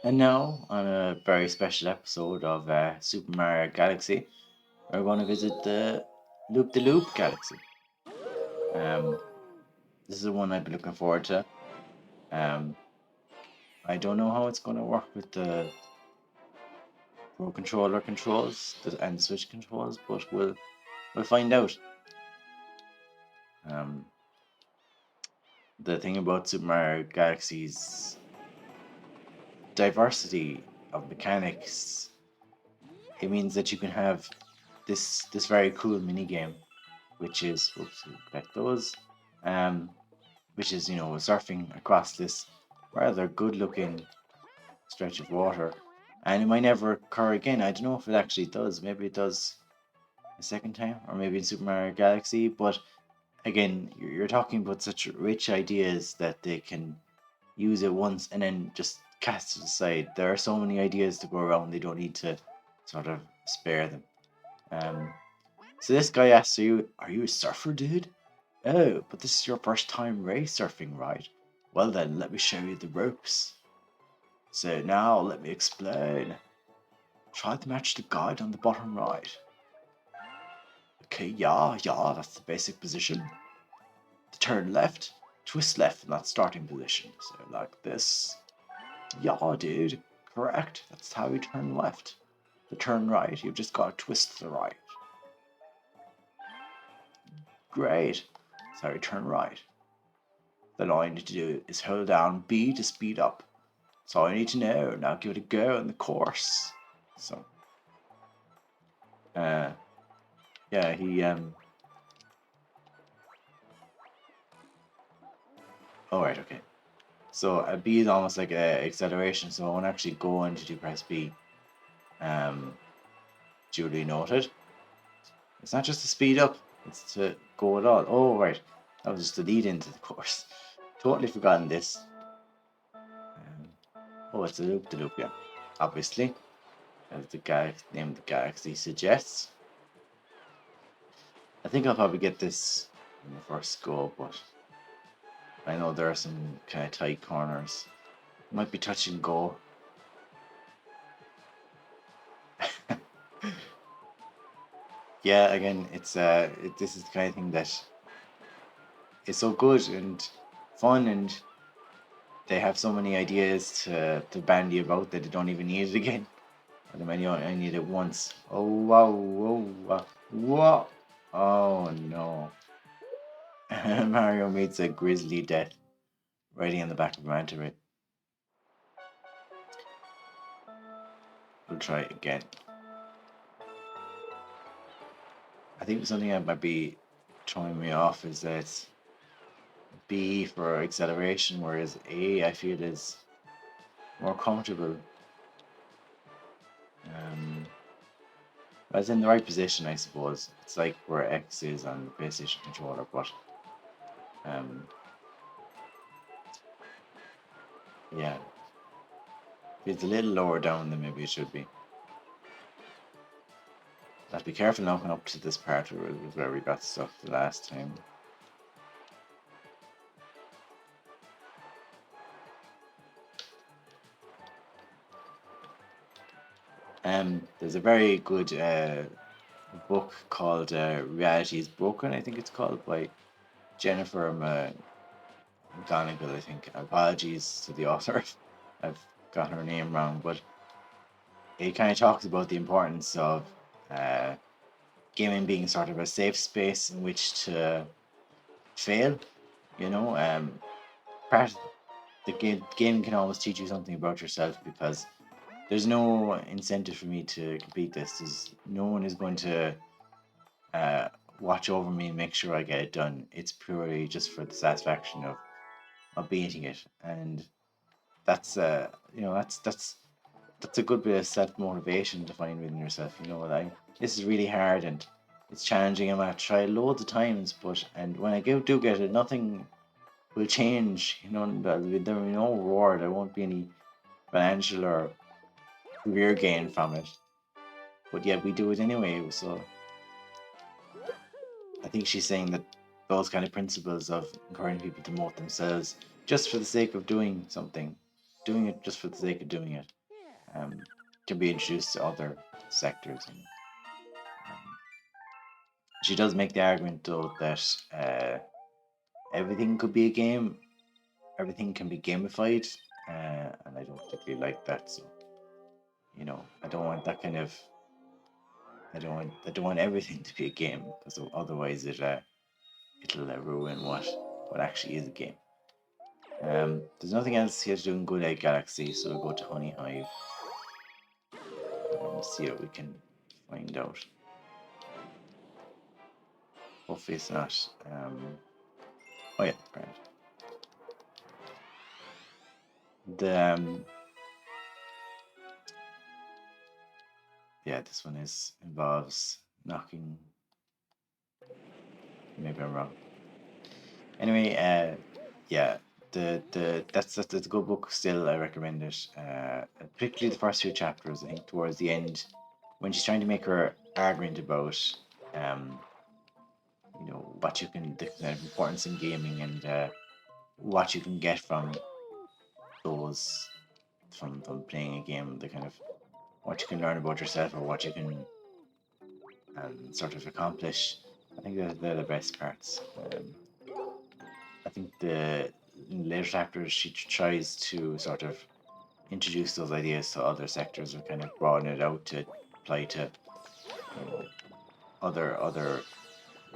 And now, on a very special episode of Super Mario Galaxy, we're going to visit the Loop de Loop Galaxy. Um, this is the one I've been looking forward to. Um, I don't know how it's going to work with the Pro Controller controls and Switch controls, but we'll find out. Um, the thing about Super Mario Galaxy's diversity of mechanics, it means that you can have this very cool mini game, which is oops, collect those, um, which is surfing across this rather good looking stretch of water, and it might never occur again. I don't know if it actually does. Maybe it does a second time, or maybe in Super Mario Galaxy. But again, you're talking about such rich ideas that they can use it once and then just cast it aside. There are so many ideas to go around. They don't need to sort of spare them. Um, so this guy asks, "Are you a surfer, dude? Oh, but this is your first time race surfing, right? Well then, let me show you the ropes. So now let me explain. Try to match the guide on the bottom right. Okay, yeah, that's the basic position. To turn left, twist left in that starting position. So like this. Yeah, dude, correct. That's how you turn left. To turn right, you've just got to twist to the right. Great. That's how you turn right. Then all you need to do is hold down B to speed up. That's all I need to know. Now give it a go in the course. So, uh, yeah, he. All right, okay. So a B is almost like a acceleration. So I won't actually go into to press B. Um, duly noted. It's not just to speed up; it's to go at all. Oh right, that was just the lead into the course. Totally forgotten this. Um, oh, it's a loop de loop, yeah. Obviously, as the name of the galaxy suggests. I think I'll probably get this in the first go, but I know there are some kind of tight corners. Might be touch and go. Yeah, again, this is the kind of thing that is so good and fun, and they have so many ideas to bandy about that they don't even need it again. Or they might only need it once. Oh wow, whoa, wow, whoa! Oh no! Mario meets a grisly death riding on the back of a manta ray. We'll try it again. I think something that might be throwing me off is that B for acceleration, whereas A I feel is more comfortable. Um, it's in the right position, I suppose. It's like where X is on the PlayStation controller, but um, yeah, it's a little lower down than maybe it should be. Have to be careful now coming up to this part where we got stuck the last time. There's a very good book called Reality is Broken, I think it's called, by Jennifer McGonigal, I think. Apologies to the author if I've got her name wrong, but it kind of talks about the importance of uh, gaming being sort of a safe space in which to fail. You know, part the game can always teach you something about yourself because there's no incentive for me to complete this. There's no one is going to uh, watch over me and make sure I get it done. It's purely just for the satisfaction of beating it, and that's that's a good bit of self motivation to find within yourself. You know, like this is really hard and it's challenging. I'm gonna try loads of times, but and when I do get it, nothing will change. You know, there will be no reward. There won't be any financial or career gain from it. But yet we do it anyway. So I think she's saying that those kind of principles of encouraging people to motivate themselves just for the sake of doing something doing it just for the sake of doing it. Um, can be introduced to other sectors. And, um, she does make the argument though that everything could be a game, everything can be gamified, and I don't particularly like that. So I don't want that kind of. I don't want everything to be a game because otherwise it'll ruin what actually is a game. There's nothing else here to do in Good Egg Galaxy, so we'll go to Honey Hive and see what we can find out. Hopefully it's not. Oh yeah, right. The yeah, this one involves knocking. Maybe I'm wrong. Anyway, yeah, that's a good book. Still, I recommend it. Particularly the first few chapters. I think towards the end, when she's trying to make her argument about, um, what you can, the kind of importance in gaming and what you can get from those, from playing a game, the kind of what you can learn about yourself or what you can sort of accomplish. I think they're the best parts. I think in later chapters she tries to sort of introduce those ideas to other sectors and kind of broaden it out to apply to other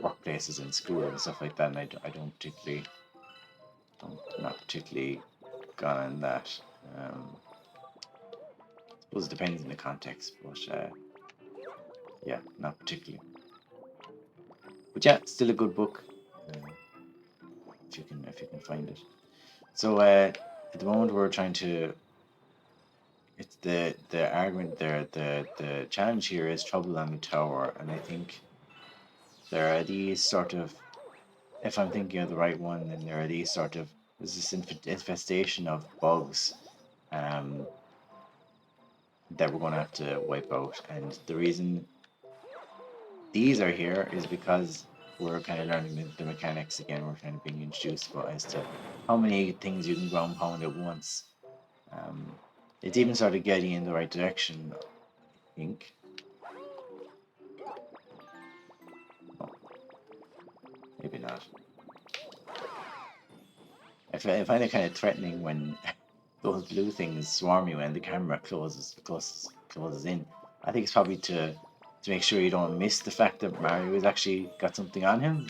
workplaces and school and stuff like that. And I don't particularly, not particularly gone on that. I suppose it depends on the context, but yeah, not particularly. But yeah, still a good book if you can find it. So at the moment we're trying to. It's the argument there. The challenge here is Trouble on the Tower, and I think there are these sort of. If I'm thinking of the right one, then there are these sort of. There's this infestation of bugs, um, that we're going to have to wipe out, and the reason these are here is because we're kind of learning the mechanics again. We're kind of being introduced as to how many things you can ground pound at once. Um, it's even started getting in the right direction, I think. Oh, maybe not. I find it kind of threatening when those blue things swarm you and the camera closes in. I think it's probably to make sure you don't miss the fact that Mario has actually got something on him,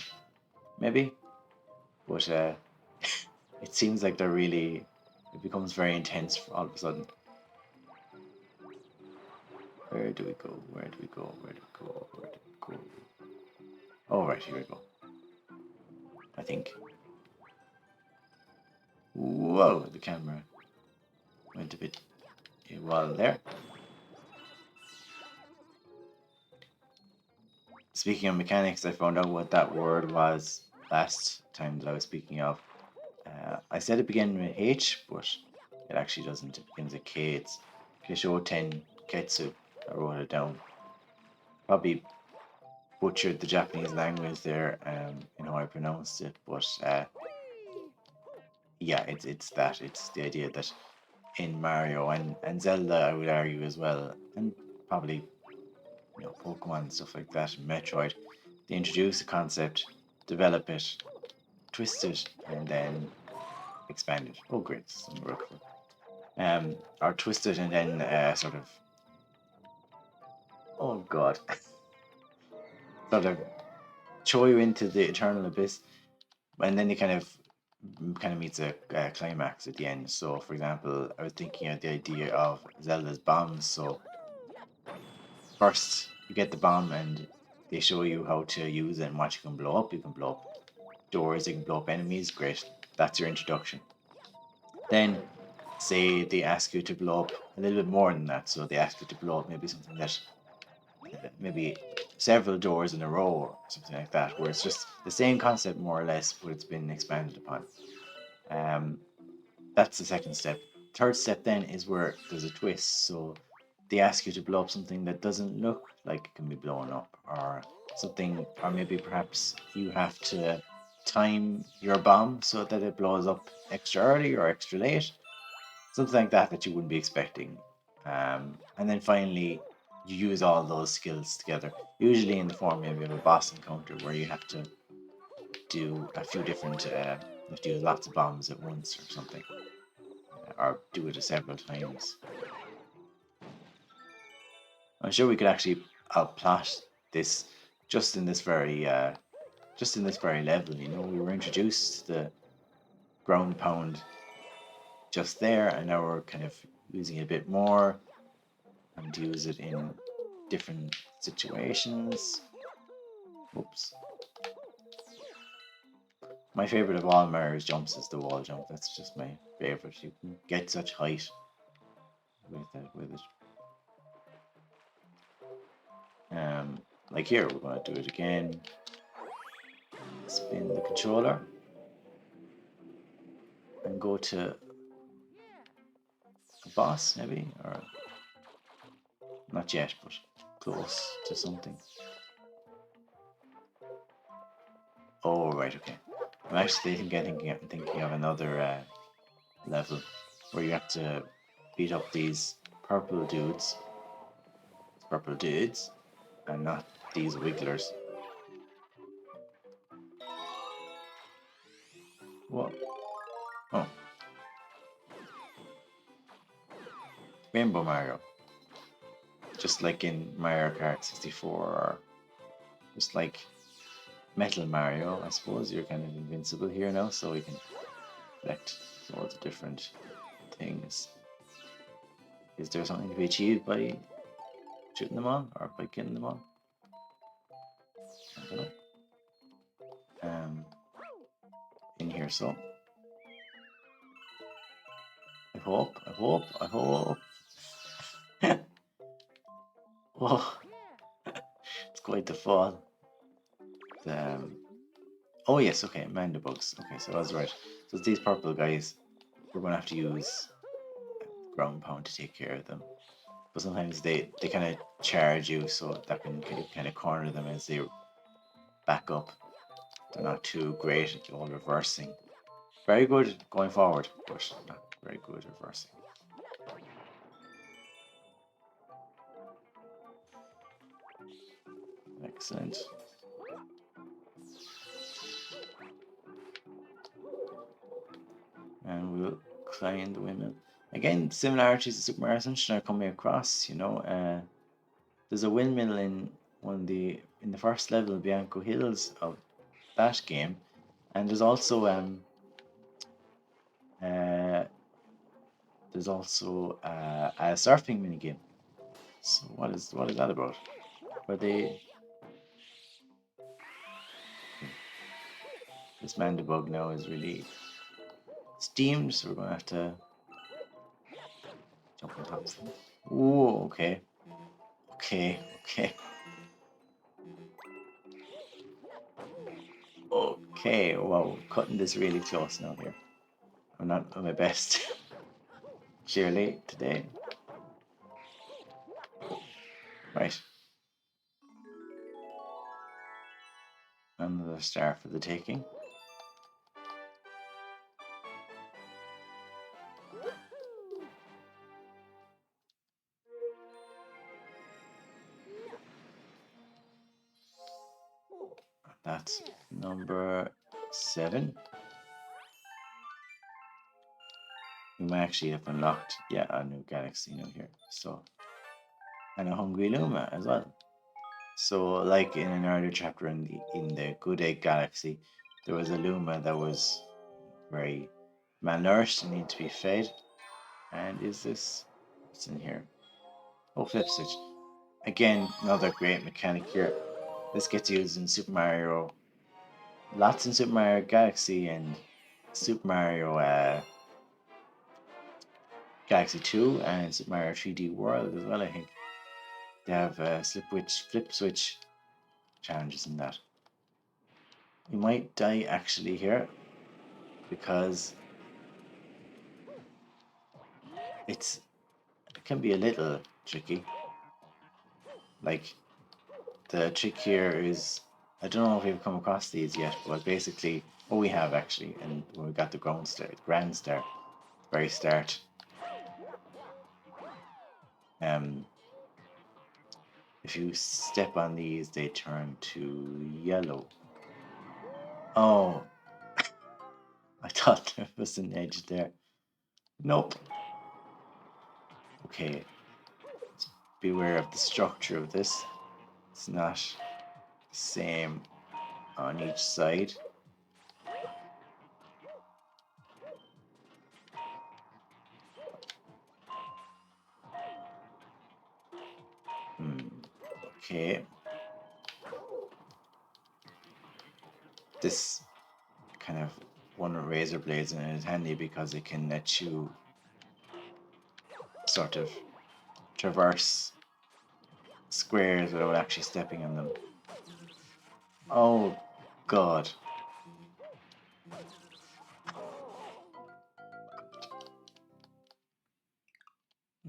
maybe. But it seems like it becomes very intense all of a sudden. Where do we go? Where do we go? Where do we go? Where do we go? Oh, right, here we go. I think. Whoa, the camera went a bit wild there. Speaking of mechanics, I found out what that word was last time that I was speaking of. I said it began with H, but it actually doesn't. It begins with K. It's Kishoten Ketsu. I wrote it down. Probably butchered the Japanese language there in how I pronounced it, but yeah, it's that. It's the idea that in Mario and Zelda, I would argue as well, and probably Pokemon and stuff like that, and Metroid, they introduce a concept, develop it, twist it, and then expand it. Oh, great! Some real cool. Or twist it and then sort of, oh god, sort of throw you into the eternal abyss, and then you kind of meets a climax at the end. So, for example, I was thinking of the idea of Zelda's bombs. So, first you get the bomb, and they show you how to use it and what you can blow up. You can blow up doors, you can blow up enemies. Great, that's your introduction. Then, say they ask you to blow up a little bit more than that. So they ask you to blow up maybe something that maybe several doors in a row or something like that, where it's just the same concept more or less, but it's been expanded upon. Um, that's the second step. Third step then is where there's a twist. So they ask you to blow up something that doesn't look like it can be blown up, or something, or maybe perhaps you have to time your bomb so that it blows up extra early or extra late. something like that that you wouldn't be expecting. And then finally, you use all those skills together, usually in the form maybe of a boss encounter where you have to do a few different, you have to use lots of bombs at once or something, or do it several times. I'm sure we could actually outplot this just in this very, just in this very level. You know, we were introduced to the ground pound just there, and now we're kind of using it a bit more and use it in different situations. Oops. My favorite of all Mario's jumps is the wall jump. That's just my favorite. You can get such height with it. Like here, we're gonna do it again. Spin the controller and go to a boss, maybe, or not yet, but close to something. Oh, right, okay. I'm actually thinking of another level where you have to beat up these purple dudes, and not these wigglers. What? Oh, Rainbow Mario, just like in Mario Kart 64, or just like Metal Mario. I suppose you're kind of invincible here now, so we can collect loads of different things. Is there something to be achieved by shooting them all or by killing them all? I don't know. In here, so I hope. Oh, it's quite the fall. Oh yes, okay, Mandibugs. Okay, so I was right. So it's these purple guys. We're gonna have to use ground pound to take care of them. But sometimes they kind of charge you, so that can kind of corner them as they back up. They're not too great at all reversing. Very good going forward, but not very good reversing. Excellent. And we'll climb the windmill. Again, similarities to Super Mario Sunshine are coming across. You know, there's a windmill in in the first level of Bianco Hills of that game, and uh, a surfing minigame. So what is that about? Where they this Mandibug now is really steamed, so we're gonna have to jump on top of him. Ooh, okay. Okay. Okay, wow, cutting this really close now here. I'm not at my best, clearly, today. Right. Another star for the taking. That's number 7. We might actually have unlocked, yeah, a new galaxy now here. So, and a hungry Luma as well. So, like in an earlier chapter in the Good Egg Galaxy, there was a Luma that was very malnourished and needed to be fed. And is this what's in here? Oh, flip switch. Again, another great mechanic here. This gets used in Super Mario, lots in Super Mario Galaxy and Super Mario Galaxy 2 and Super Mario 3D World as well, I think. They have flip switch challenges in that. You might die actually here because it can be a little tricky. Like the trick here is, I don't know if we've come across these yet, but basically, we have actually, and we got the grand star, very start. Um, if you step on these, they turn to yellow. Oh, I thought there was an edge there. Nope. Okay, beware of the structure of this. It's not the same on each side. Okay. This kind of one of razor blades and it is handy because it can let you sort of traverse squares without actually stepping on them. Oh god.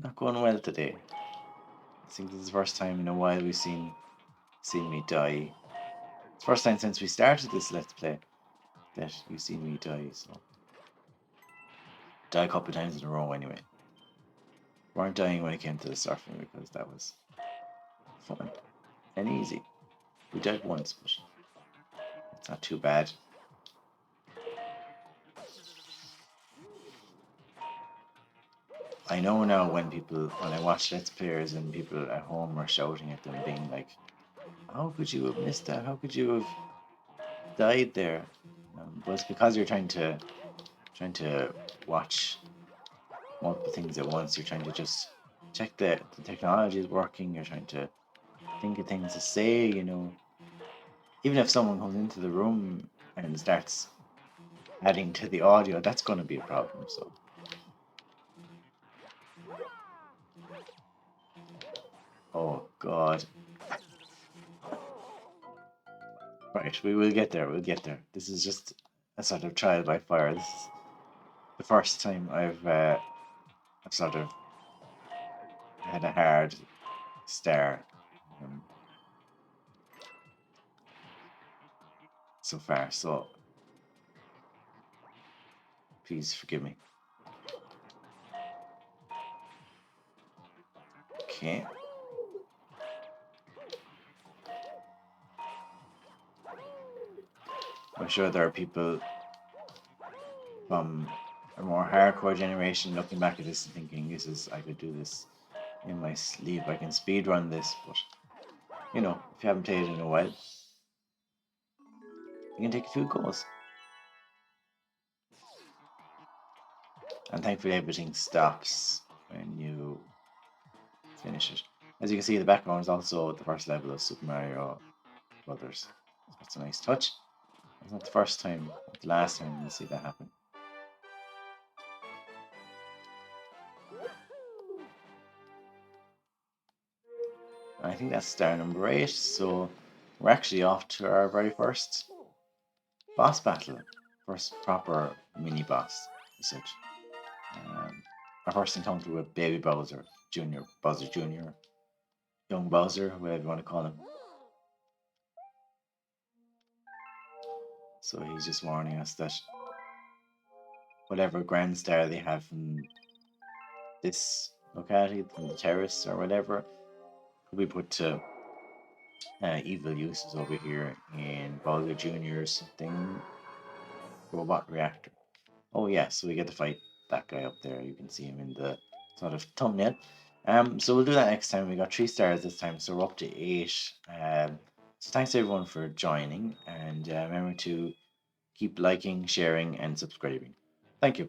Not going well today. I think this is the first time in a while we've seen me die. It's the first time since we started this Let's Play that you've seen me die, so die a couple of times in a row anyway. We weren't dying when it came to the surfing because that was fun and easy. We died once, but it's not too bad. I know now when I watch Let's Players and people at home are shouting at them, being like, how could you have missed that? How could you have died there? But it's because you're trying to watch multiple things at once. You're trying to just check that the technology is working. You're trying to think of things to say, Even if someone comes into the room and starts adding to the audio, that's going to be a problem. So, oh god. Right, we will get there. We'll get there. This is just a sort of trial by fire. This is the first time I've sort of had a hard start so far. So please forgive me. Okay. I'm sure there are people from a more hardcore generation looking back at this and thinking, I could do this in my sleep. I can speed run this, but if you haven't played it in a while, you can take a few goes. And thankfully everything stops when you finish it. As you can see, the background is also the first level of Super Mario Brothers. That's a nice touch. It's not the first time, but the last time we'll see that happen. I think that's star number 8, so we're actually off to our very first boss battle. First proper mini boss, as such. Our first encounter with Baby Bowser Jr., Young Bowser, whatever you want to call him. So he's just warning us that whatever Grand Star they have from this locality, from the terrace or whatever, could be put to evil uses over here in Bowser Jr.'s something robot reactor. Oh yeah, so we get to fight that guy up there. You can see him in the sort of thumbnail. So we'll do that next time. We got 3 stars this time, so we're up to 8. So thanks everyone for joining, and remember to keep liking, sharing, and subscribing. Thank you.